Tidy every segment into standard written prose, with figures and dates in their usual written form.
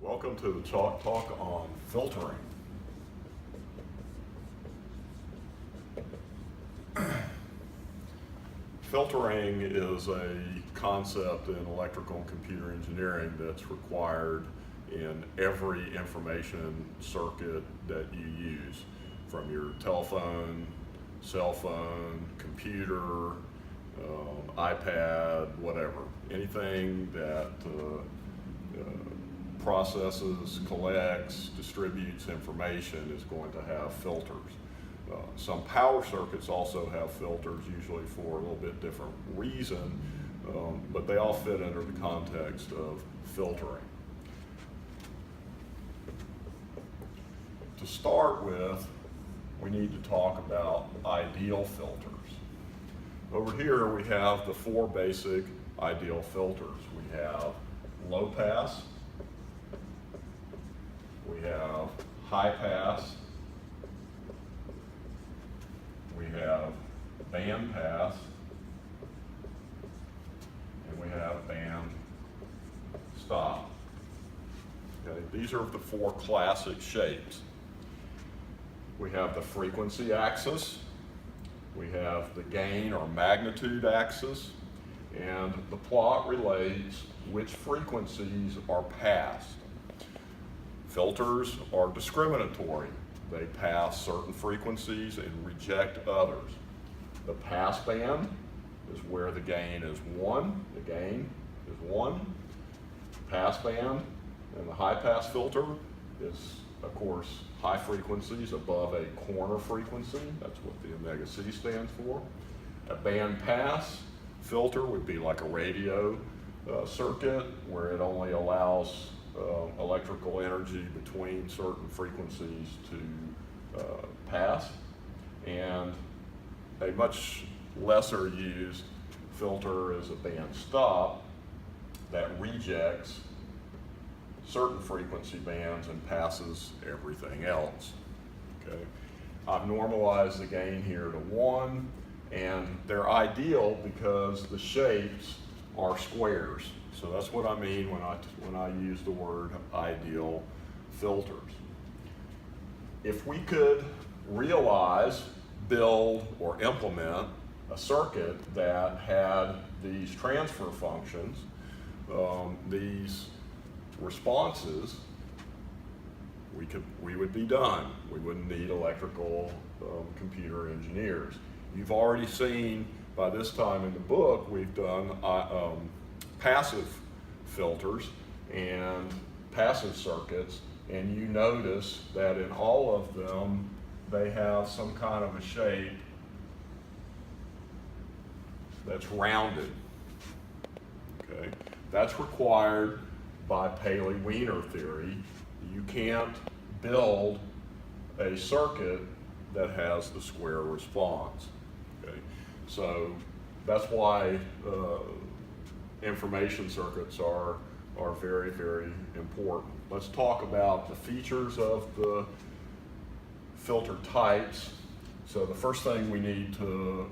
Welcome to the talk on filtering. Filtering is a concept in electrical and computer engineering that's required in every information circuit that you use, from your telephone, cell phone, computer, iPad, whatever. Anything that processes, collects, distributes information is going to have filters. Some power circuits also have filters, usually for a little bit different reason, but they all fit under the context of filtering. To start with, we need to talk about ideal filters. Over here we have the four basic ideal filters. We have low pass, we have high pass, we have band pass, and we have band stop. Okay, these are the four classic shapes. We have the frequency axis, we have the gain or magnitude axis, and the plot relates which frequencies are passed. Filters are discriminatory. They pass certain frequencies and reject others. The pass band is where the gain is 1. The gain is 1. Pass band and the high pass filter is, of course, high frequencies above a corner frequency. That's what the omega C stands for. A band pass filter would be like a radio circuit where it only allows electrical energy between certain frequencies to pass. And a much lesser used filter is a band stop that rejects certain frequency bands and passes everything else. Okay, I've normalized the gain here to 1, and they're ideal because the shapes are squares. So that's what I mean when I use the word ideal filters. If we could realize, build, or implement a circuit that had these transfer functions, these responses, we would be done. We wouldn't need electrical computer engineers. You've already seen by this time in the book we've done passive filters and passive circuits, and you notice that in all of them they have some kind of a shape that's rounded. Okay, that's required by Paley-Wiener theory. You can't build a circuit that has the square response. Okay, so that's why information circuits are very, very important. Let's talk about the features of the filter types. So the first thing we need to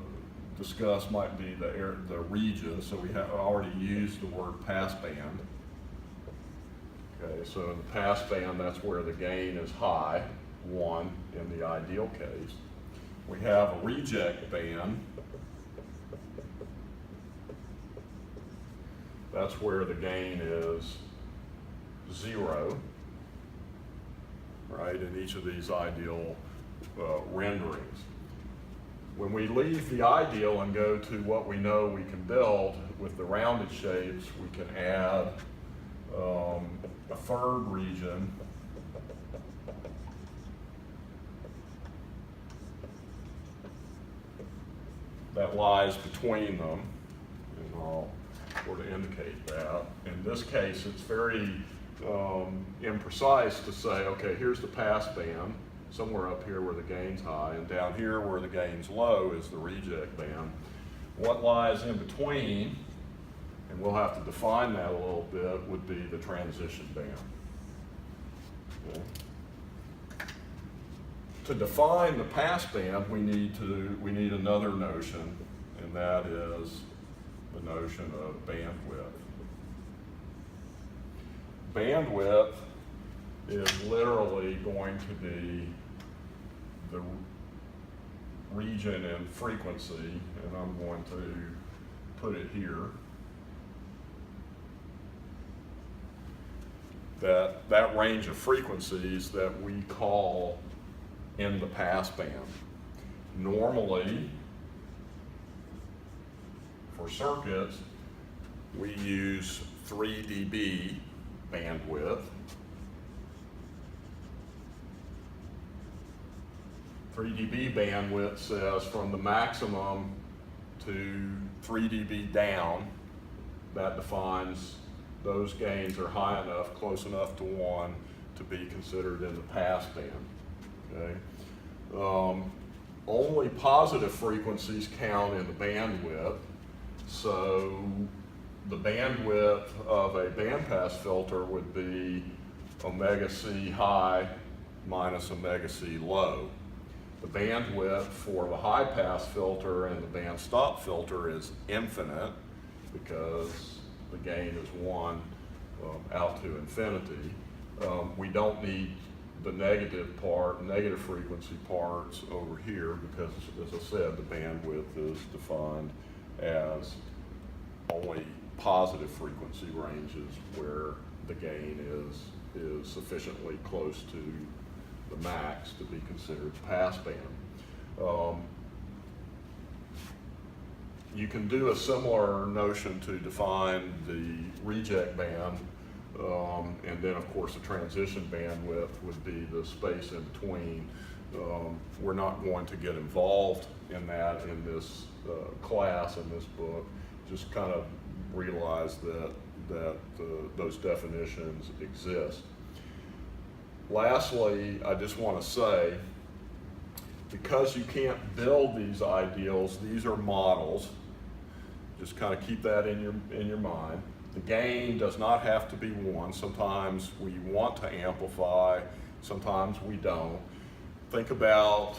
discuss might be the region. So we have already used the word passband. Okay, so in the passband, that's where the gain is high, 1 in the ideal case. We have a reject band. That's where the gain is 0, right, in each of these ideal renderings. When we leave the ideal and go to what we know we can build with the rounded shapes, we can add a third region that lies between them, and I'll sort of indicate that. In this case, it's very imprecise to say, okay, here's the pass band, somewhere up here where the gain's high, and down here where the gain's low is the reject band. What lies in between, and we'll have to define that a little bit, would be the transition band. Okay. To define the pass band, we need another notion, and that is the notion of bandwidth. Bandwidth is literally going to be the region and frequency, and I'm going to put it here. That range of frequencies that we call in the passband. Normally, for circuits, we use 3 dB bandwidth. 3 dB bandwidth says from the maximum to 3 dB down, that defines those gains are high enough, close enough to 1 to be considered in the passband. Okay? Only positive frequencies count in the bandwidth, so the bandwidth of a bandpass filter would be omega C high minus omega C low. The bandwidth for the high pass filter and the band stop filter is infinite because the gain is 1 out to infinity. We don't need the negative frequency parts over here because, as I said, the bandwidth is defined as only positive frequency ranges where the gain is sufficiently close to the max to be considered passband. You can do a similar notion to define the reject band, and then of course the transition bandwidth would be the space in between. We're not going to get involved in that in this class, in this book. Just kind of realize that those definitions exist. Lastly, I just want to say, because you can't build these ideals, these are models. Just kind of keep that in your mind. The gain does not have to be 1. Sometimes we want to amplify, sometimes we don't. Think about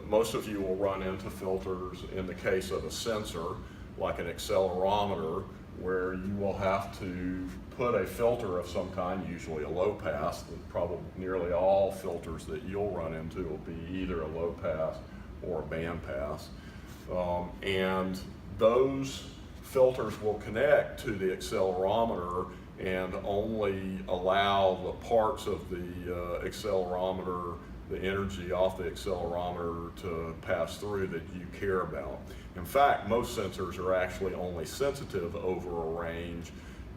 most of you will run into filters in the case of a sensor, like an accelerometer, where you will have to put a filter of some kind, usually a low pass. Probably nearly all filters that you'll run into will be either a low pass or a band pass. And those filters will connect to the accelerometer and only allow the parts of the accelerometer, the energy off the accelerometer to pass through that you care about. In fact, most sensors are actually only sensitive over a range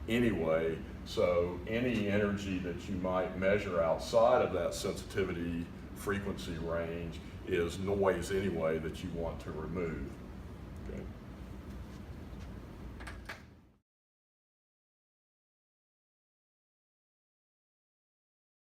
anyway, so any energy that you might measure outside of that sensitivity frequency range is noise anyway that you want to remove. Okay.